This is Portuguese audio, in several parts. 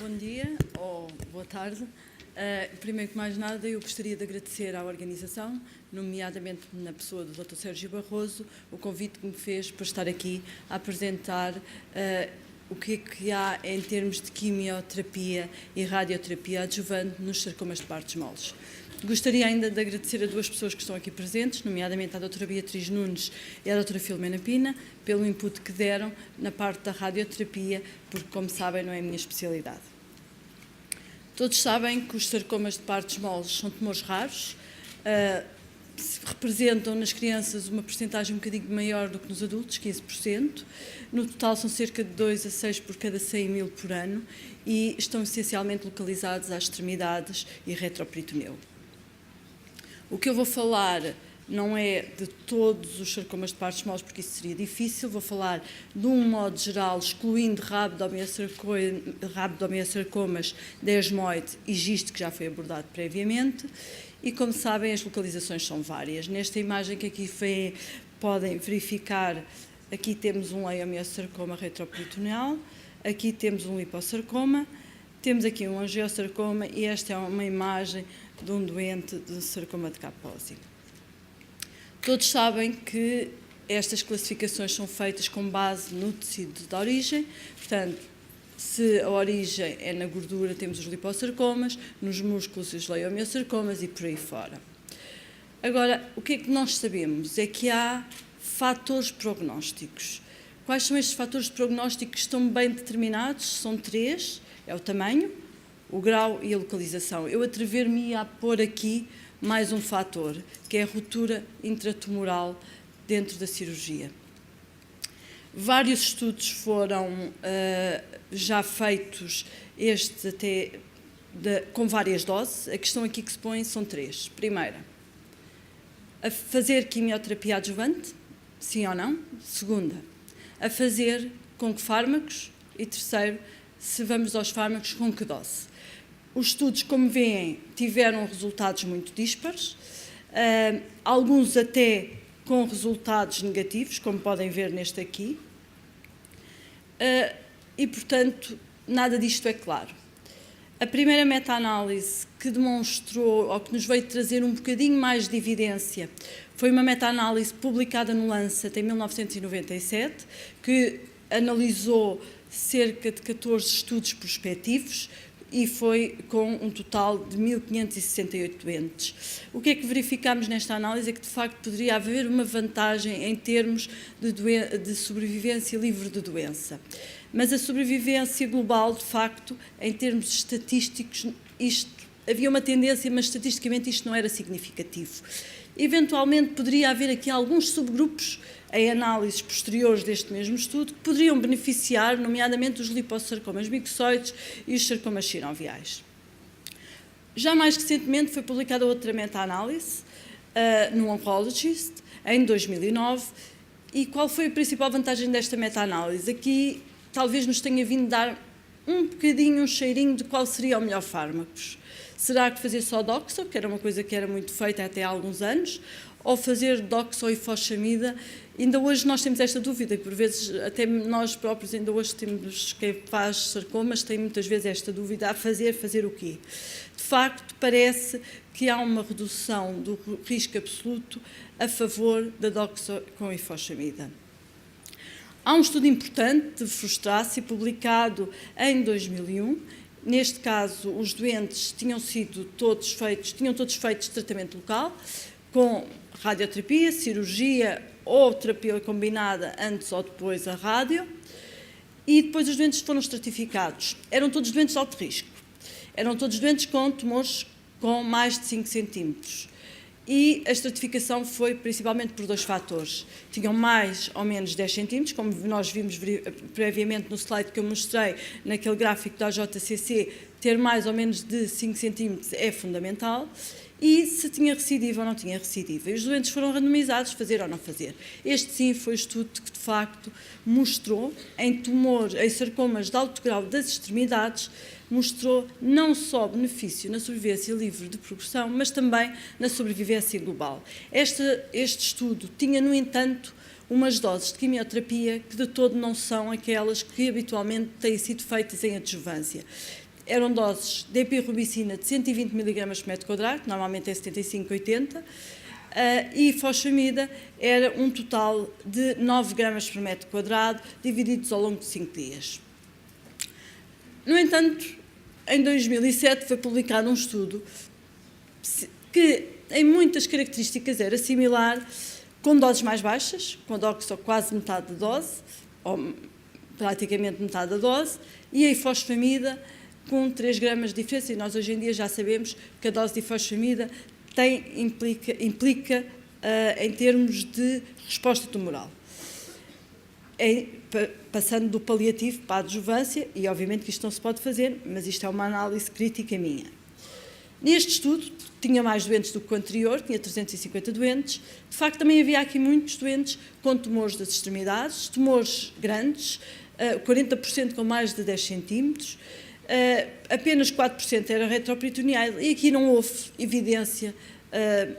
Bom dia ou boa tarde. Primeiro que mais nada, eu gostaria de agradecer à organização, nomeadamente na pessoa do Dr. Sérgio Barroso, o convite que me fez para estar aqui a apresentar o que é que há em termos de quimioterapia e radioterapia adjuvante nos sarcomas de partes moles. Gostaria ainda de agradecer a duas pessoas que estão aqui presentes, nomeadamente a doutora Beatriz Nunes e a doutora Filomena Pina, pelo input que deram na parte da radioterapia, porque, como sabem, não é a minha especialidade. Todos sabem que os sarcomas de partes moles são tumores raros, representam nas crianças uma percentagem um bocadinho maior do que nos adultos, 15%. No total são cerca de 2 a 6 por cada 100 mil por ano e estão essencialmente localizados às extremidades e retroperitoneu. O que eu vou falar não é de todos os sarcomas de partes moles, porque isso seria difícil. Vou falar de um modo geral, excluindo rabdomiosarcomas, desmoide e gisto, que já foi abordado previamente. E, como sabem, as localizações são várias. Nesta imagem que aqui podem verificar, aqui temos um leiomiosarcoma retroperitoneal, aqui temos um liposarcoma, temos aqui um angiosarcoma e esta é uma imagem de um doente de sarcoma de Kaposi. Todos sabem que estas classificações são feitas com base no tecido de origem, portanto, se a origem é na gordura, temos os liposarcomas, nos músculos os leiomiosarcomas e por aí fora. Agora, o que é que nós sabemos? É que há fatores prognósticos. Quais são estes fatores prognósticos que estão bem determinados? São 3, é o tamanho, o grau e a localização. Eu atrever-me a pôr aqui mais um fator, que é a ruptura intratumoral dentro da cirurgia. Vários estudos foram já feitos, estes até com várias doses. A questão aqui que se põe são 3. Primeira, a fazer quimioterapia adjuvante, sim ou não? Segunda, a fazer com que fármacos? E terceiro, se vamos aos fármacos, com que dose? Os estudos, como veem, tiveram resultados muito dispares, alguns até com resultados negativos, como podem ver neste aqui, e, portanto, nada disto é claro. A primeira meta-análise que demonstrou, ou que nos veio trazer um bocadinho mais de evidência, foi uma meta-análise publicada no Lancet em 1997, que analisou cerca de 14 estudos prospectivos, e foi com um total de 1.568 doentes. O que é que verificámos nesta análise é que, de facto, poderia haver uma vantagem em termos de sobrevivência livre de doença. Mas a sobrevivência global, de facto, em termos estatísticos, havia uma tendência, mas estatisticamente isto não era significativo. Eventualmente, poderia haver aqui alguns subgrupos em análises posteriores deste mesmo estudo que poderiam beneficiar, nomeadamente os liposarcomas micozoides e os sarcomas sinoviais. Já mais recentemente foi publicada outra meta-análise no Oncologist, em 2009, e qual foi a principal vantagem desta meta-análise? Aqui talvez nos tenha vindo dar um bocadinho, um cheirinho de qual seria o melhor fármaco. Será que fazer só doxo, que era uma coisa que era muito feita até há alguns anos, ou fazer doxo e ifosfamida? Ainda hoje nós temos esta dúvida, que por vezes até nós próprios ainda hoje temos, quem faz sarcomas tem muitas vezes esta dúvida, a fazer o quê? De facto, parece que há uma redução do risco absoluto a favor da doxo com ifosfamida. Há um estudo importante de Frustrácia, publicado em 2001. Neste caso, os doentes tinham todos feitos tratamento local, com radioterapia, cirurgia ou terapia combinada antes ou depois a rádio, e depois os doentes foram estratificados. Eram todos doentes de alto risco. Eram todos doentes com tumores com mais de 5 centímetros. E a estratificação foi principalmente por 2 fatores. Tinham mais ou menos 10 centímetros, como nós vimos previamente no slide que eu mostrei, naquele gráfico da JCC, ter mais ou menos de 5 centímetros é fundamental. E se tinha recidiva ou não tinha recidiva. E os doentes foram randomizados, fazer ou não fazer. Este, sim, foi o estudo que, de facto, mostrou, em sarcomas de alto grau das extremidades, mostrou não só benefício na sobrevivência livre de progressão, mas também na sobrevivência global. Este estudo tinha, no entanto, umas doses de quimioterapia que de todo não são aquelas que habitualmente têm sido feitas em adjuvância. eram doses de epirubicina de 120 mg por metro quadrado, que normalmente é 75, 80, e fosfamida era um total de 9 gramas por metro quadrado, divididos ao longo de 5 dias. No entanto, em 2007 foi publicado um estudo que, em muitas características, era similar, com doses mais baixas, com doxo quase metade da dose, ou praticamente metade da dose, e a ifosfamida com 3 gramas de diferença, e nós hoje em dia já sabemos que a dose de ifosfamida implica em termos de resposta tumoral. Passando do paliativo para a adjuvância, e obviamente que isto não se pode fazer, mas isto é uma análise crítica minha. Neste estudo, tinha mais doentes do que o anterior, tinha 350 doentes. De facto, também havia aqui muitos doentes com tumores das extremidades, tumores grandes, 40% com mais de 10 centímetros, apenas 4% era retroperitoneal, e aqui não houve evidência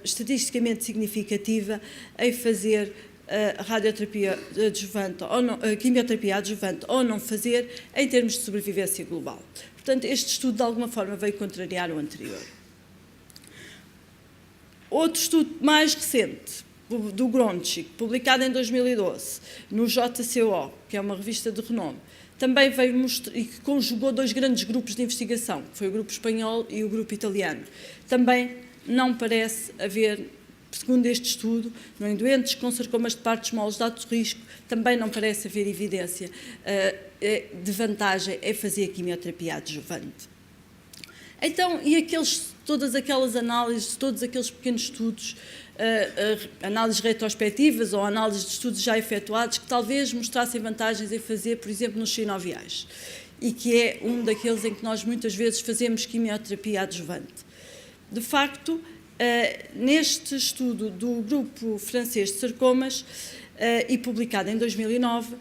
estatisticamente significativa em fazer radioterapia adjuvante ou não, quimioterapia adjuvante ou não fazer em termos de sobrevivência global. Portanto, este estudo de alguma forma veio contrariar o anterior. Outro estudo mais recente, do Gronchik, publicado em 2012, no JCO, que é uma revista de renome, também veio mostrar, e que conjugou 2 grandes grupos de investigação, que foi o grupo espanhol e o grupo italiano. Também não parece haver, segundo este estudo, em doentes com sarcomas de partes moles de alto risco, também não parece haver evidência de vantagem em fazer quimioterapia adjuvante. Então, e todas aquelas análises, todos aqueles pequenos estudos, análises retrospectivas ou análises de estudos já efetuados, que talvez mostrassem vantagens em fazer, por exemplo, nos sinoviais, e que é um daqueles em que nós muitas vezes fazemos quimioterapia adjuvante. De facto, neste estudo do grupo francês de sarcomas, e publicado em 2009,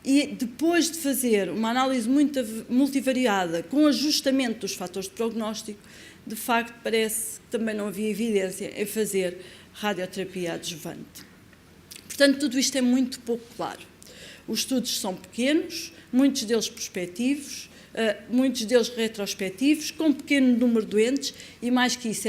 e depois de fazer uma análise muito multivariada com ajustamento dos fatores de prognóstico, de facto parece que também não havia evidência em fazer radioterapia adjuvante. Portanto, tudo isto é muito pouco claro. Os estudos são pequenos, muitos deles prospectivos, muitos deles retrospectivos, com pequeno número de doentes e, mais que isso,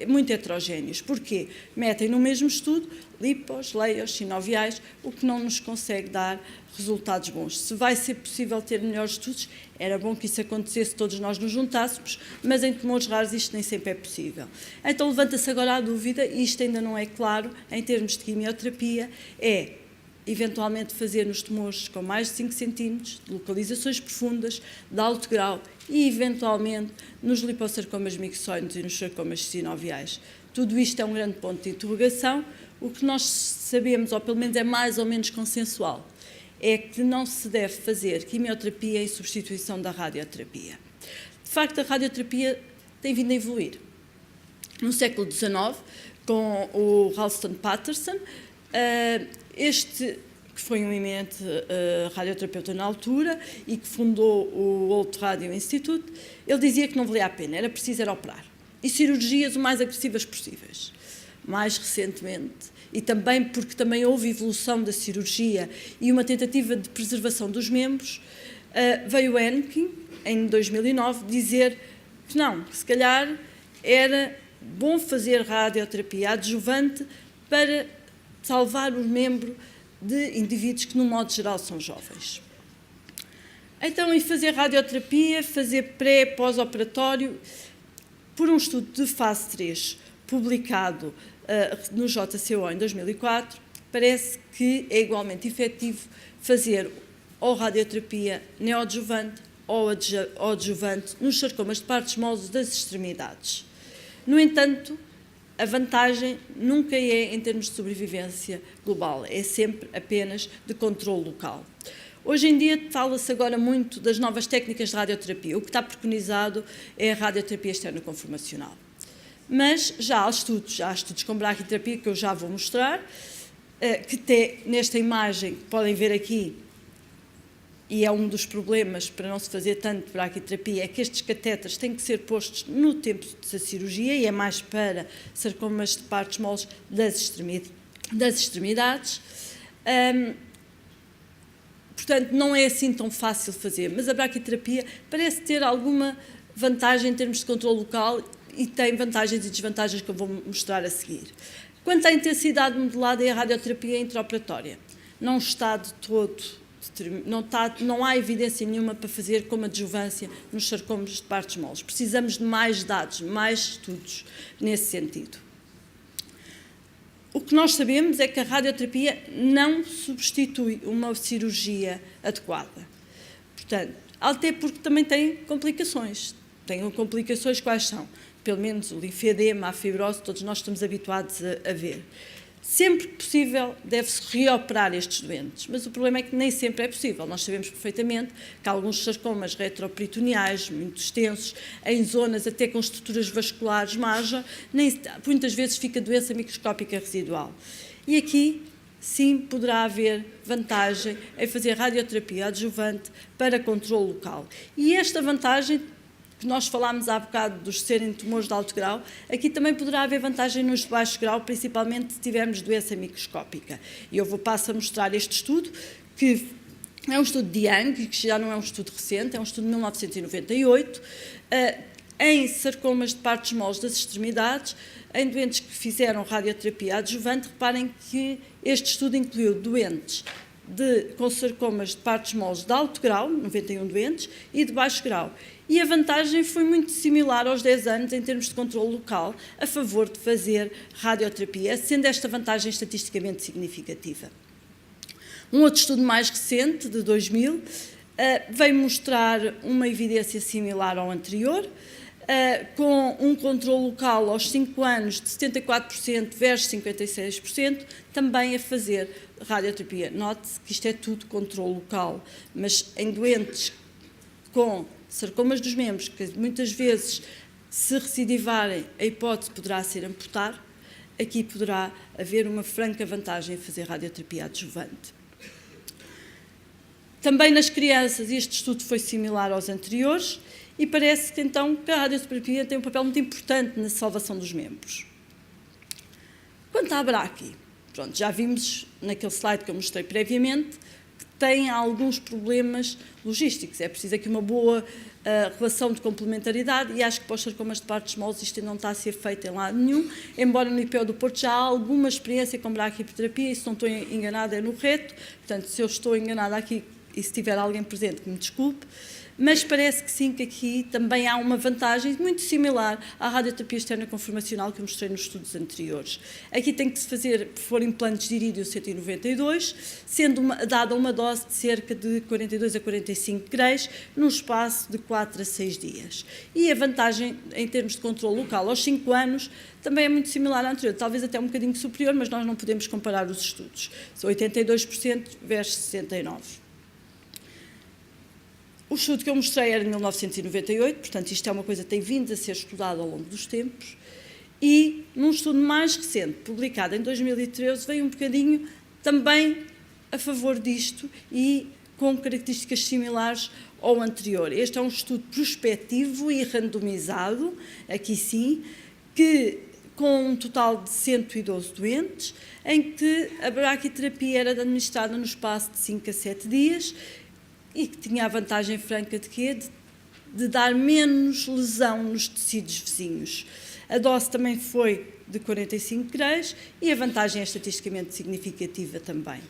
muito heterogéneos. Porquê? Metem no mesmo estudo lipos, leios, sinoviais, o que não nos consegue dar resultados bons. Se vai ser possível ter melhores estudos, era bom que isso acontecesse, todos nós nos juntássemos, mas em tumores raros isto nem sempre é possível. Então levanta-se agora a dúvida, e isto ainda não é claro, em termos de quimioterapia, é eventualmente fazer nos tumores com mais de 5 centímetros, de localizações profundas, de alto grau, e eventualmente nos lipossarcomas mixoides e nos sarcomas sinoviais. Tudo isto é um grande ponto de interrogação. O que nós sabemos, ou pelo menos é mais ou menos consensual, é que não se deve fazer quimioterapia em substituição da radioterapia. De facto, a radioterapia tem vindo a evoluir. No século XIX, com o Ralston Patterson, que foi um eminente radioterapeuta na altura e que fundou o Old Radio Institute, ele dizia que não valia a pena, era preciso operar. E cirurgias o mais agressivas possíveis. Mais recentemente, e também porque também houve evolução da cirurgia e uma tentativa de preservação dos membros, veio Henkin, em 2009, dizer que não, que se calhar era bom fazer radioterapia adjuvante para salvar o membro de indivíduos que, no modo geral, são jovens. Então, e fazer radioterapia, fazer pré- e pós-operatório, por um estudo de fase 3, publicado no JCO em 2004, parece que é igualmente efetivo fazer ou radioterapia neoadjuvante ou adjuvante nos sarcomas de partes moles das extremidades. No entanto, a vantagem nunca é em termos de sobrevivência global, é sempre apenas de controle local. Hoje em dia fala-se agora muito das novas técnicas de radioterapia. O que está preconizado é a radioterapia externa conformacional. Mas já há estudos com braquiterapia que eu já vou mostrar, que nesta imagem que podem ver aqui, e é um dos problemas para não se fazer tanto braquiterapia, é que estes catéteres têm que ser postos no tempo da cirurgia e é mais para sarcomas de partes moles das extremidades. portanto, não é assim tão fácil fazer, mas a braquiterapia parece ter alguma vantagem em termos de controle local e tem vantagens e desvantagens que eu vou mostrar a seguir. Quanto à intensidade modelada e a radioterapia intraoperatória, não está de todo, não há evidência nenhuma para fazer como adjuvância nos sarcomas de partes moles. Precisamos de mais dados, mais estudos nesse sentido. O que nós sabemos é que a radioterapia não substitui uma cirurgia adequada. Portanto, até porque também tem complicações. Tem complicações quais são? Pelo menos o linfedema, a fibrose, todos nós estamos habituados a ver. Sempre que possível, deve-se reoperar estes doentes, mas o problema é que nem sempre é possível. Nós sabemos perfeitamente que há alguns sarcomas retroperitoneais, muito extensos, em zonas até com estruturas vasculares margem, muitas vezes fica doença microscópica residual. E aqui, sim, poderá haver vantagem em fazer radioterapia adjuvante para controle local. E esta vantagem, que nós falámos há bocado dos serem tumores de alto grau, aqui também poderá haver vantagem nos de baixo grau, principalmente se tivermos doença microscópica. E eu passo a mostrar este estudo, que é um estudo de Young, que já não é um estudo recente, é um estudo de 1998, em sarcomas de partes moles das extremidades, em doentes que fizeram radioterapia adjuvante. Reparem que este estudo incluiu doentes com sarcomas de partes moles de alto grau, 91 doentes, e de baixo grau. E a vantagem foi muito similar aos 10 anos em termos de controle local a favor de fazer radioterapia, sendo esta vantagem estatisticamente significativa. Um outro estudo mais recente, de 2000, veio mostrar uma evidência similar ao anterior, com um controle local aos 5 anos de 74% versus 56%, também a fazer radioterapia. Note-se que isto é tudo controle local, mas em doentes com sarcomas dos membros, que muitas vezes, se recidivarem, a hipótese poderá ser amputar, aqui poderá haver uma franca vantagem em fazer radioterapia adjuvante. Também nas crianças, este estudo foi similar aos anteriores e parece que, então, que a radioterapia tem um papel muito importante na salvação dos membros. Quanto à braque, pronto, já vimos naquele slide que eu mostrei previamente, tem alguns problemas logísticos. É preciso aqui uma boa relação de complementaridade e acho que para os sarcomas de partes moles isto não está a ser feito em lado nenhum, embora no IPO do Porto já há alguma experiência com braquiterapia, e se não estou enganada é no reto, portanto, se eu estou enganada aqui e se tiver alguém presente que me desculpe, mas parece que sim, que aqui também há uma vantagem muito similar à radioterapia externa conformacional que eu mostrei nos estudos anteriores. Aqui tem que se fazer, por for implantes de irídio 192, sendo dada uma dose de cerca de 42 a 45 graus, num espaço de 4 a 6 dias. E a vantagem, em termos de controle local, aos 5 anos, também é muito similar à anterior, talvez até um bocadinho superior, mas nós não podemos comparar os estudos. 82% versus 69%. O estudo que eu mostrei era de 1998, portanto, isto é uma coisa que tem vindo a ser estudada ao longo dos tempos, e num estudo mais recente, publicado em 2013, veio um bocadinho também a favor disto e com características similares ao anterior. Este é um estudo prospectivo e randomizado, aqui sim, que com um total de 112 doentes, em que a braquiterapia era administrada no espaço de 5 a 7 dias, e que tinha a vantagem franca de quê? De dar menos lesão nos tecidos vizinhos. A dose também foi de 45 graus e a vantagem é estatisticamente significativa também.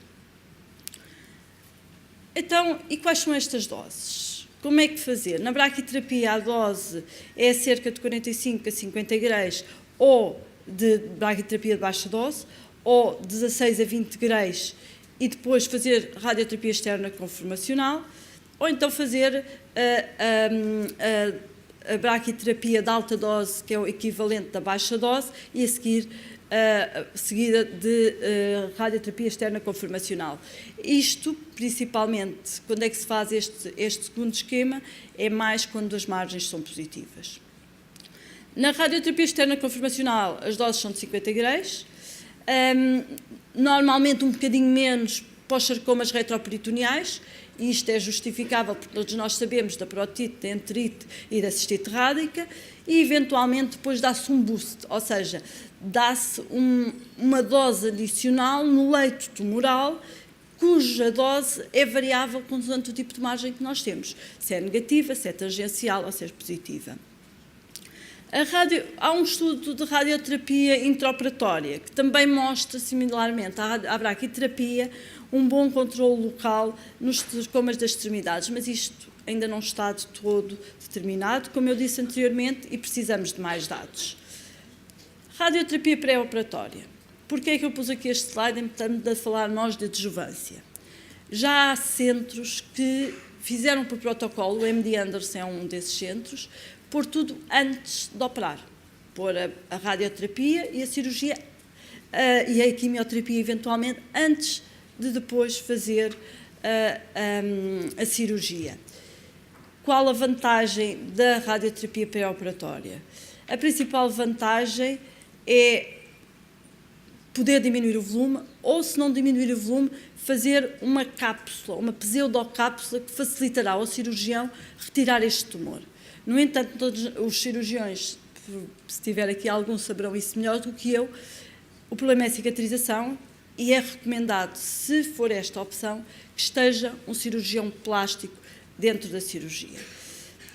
Então, e quais são estas doses? Como é que fazer? Na braquiterapia a dose é cerca de 45 a 50 graus ou de braquiterapia de baixa dose, ou 16 a 20 graus e depois fazer radioterapia externa conformacional, ou então fazer a braquiterapia de alta dose, que é o equivalente da baixa dose, e a seguir seguida de radioterapia externa conformacional. Isto, principalmente, quando é que se faz este segundo esquema, é mais quando as margens são positivas. Na radioterapia externa conformacional, as doses são de 50 graus, normalmente um bocadinho menos para os sarcomas retroperitoneais, e isto é justificável porque todos nós sabemos da parotite, da enterite e da cistite rádica, e eventualmente depois dá-se um boost, ou seja, dá-se uma dose adicional no leito tumoral cuja dose é variável consoante o tipo de margem que nós temos, se é negativa, se é tangencial ou se é positiva. Há um estudo de radioterapia intraoperatória que também mostra, similarmente à braquiterapia, um bom controle local nos sarcomas das extremidades, mas isto ainda não está de todo determinado, como eu disse anteriormente, e precisamos de mais dados. Radioterapia pré-operatória. Porquê é que eu pus aqui este slide, estamos a falar nós de adjuvância? Já há centros que fizeram por protocolo, o MD Anderson é um desses centros, pôr tudo antes de operar. Pôr a radioterapia e a cirurgia e a quimioterapia, eventualmente, antes de depois fazer a cirurgia. Qual a vantagem da radioterapia pré-operatória? A principal vantagem é poder diminuir o volume, ou, se não diminuir o volume, fazer uma cápsula, uma pseudocápsula que facilitará ao cirurgião retirar este tumor. No entanto, todos os cirurgiões, se tiver aqui algum, saberão isso melhor do que eu, o problema é a cicatrização e é recomendado, se for esta a opção, que esteja um cirurgião plástico dentro da cirurgia.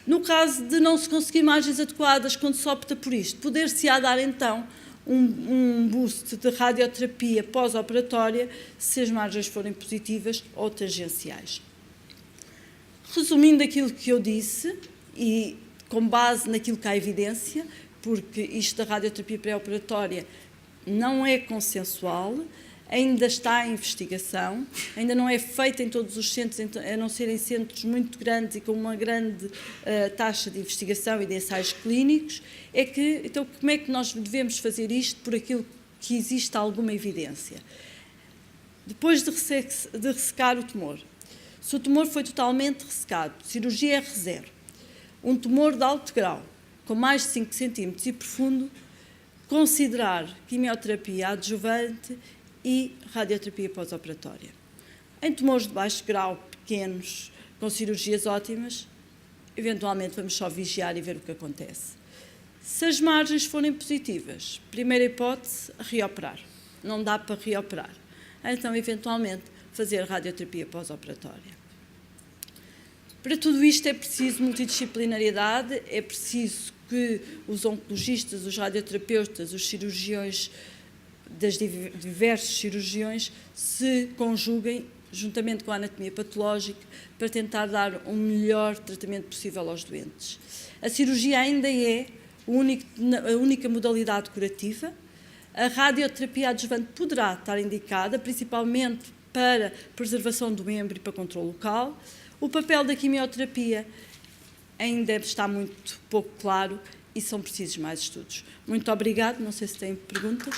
No caso de não se conseguir margens adequadas quando se opta por isto, poder-se-á dar então um boost de radioterapia pós-operatória se as margens forem positivas ou tangenciais. Resumindo aquilo que eu disse, e com base naquilo que há evidência, porque isto da radioterapia pré-operatória não é consensual, ainda está em investigação, ainda não é feita em todos os centros, a não ser em centros muito grandes e com uma grande taxa de investigação e de ensaios clínicos, então, como é que nós devemos fazer isto por aquilo que existe alguma evidência? Depois de ressecar o tumor, se o tumor foi totalmente ressecado, cirurgia R0, um tumor de alto grau, com mais de 5 cm e profundo, considerar quimioterapia adjuvante e radioterapia pós-operatória. Em tumores de baixo grau, pequenos, com cirurgias ótimas, eventualmente vamos só vigiar e ver o que acontece. Se as margens forem positivas, primeira hipótese, reoperar. Não dá para reoperar. Então, eventualmente, fazer radioterapia pós-operatória. Para tudo isto é preciso multidisciplinariedade, é preciso que os oncologistas, os radioterapeutas, os cirurgiões das diversas cirurgiões se conjuguem juntamente com a anatomia patológica para tentar dar o melhor tratamento possível aos doentes. A cirurgia ainda é a única modalidade curativa. A radioterapia adjuvante poderá estar indicada, principalmente para preservação do membro e para controle local. O papel da quimioterapia ainda está muito pouco claro e são precisos mais estudos. Muito obrigado. Não sei se têm perguntas.